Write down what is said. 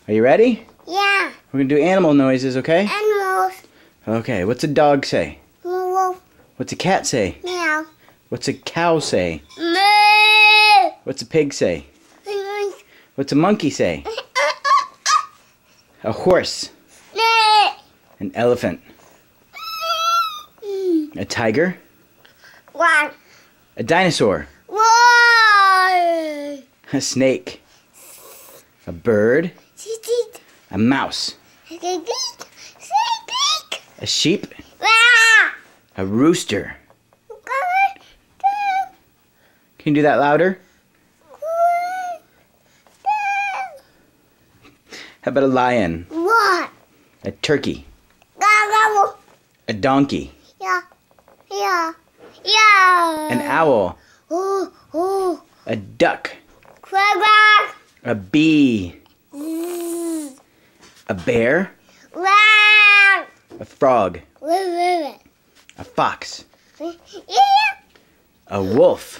Are you ready? Yeah. We're gonna do animal noises, okay? Animals. Okay, what's a dog say? Wolf. What's a cat say? Meow. What's a cow say? Moo. What's a pig say? What's a monkey say? A horse. An elephant. A tiger. One. A dinosaur. One. A snake. A bird. A mouse. A sheep. A rooster. Can you do that louder? How about a lion? What? A turkey. Gobble. A donkey. Yeah. Yeah. Yeah. An owl. Oh. Oh. A duck. Quack. A bee. Quack. A bear. Wow. A frog. Yeah. A fox. A wolf.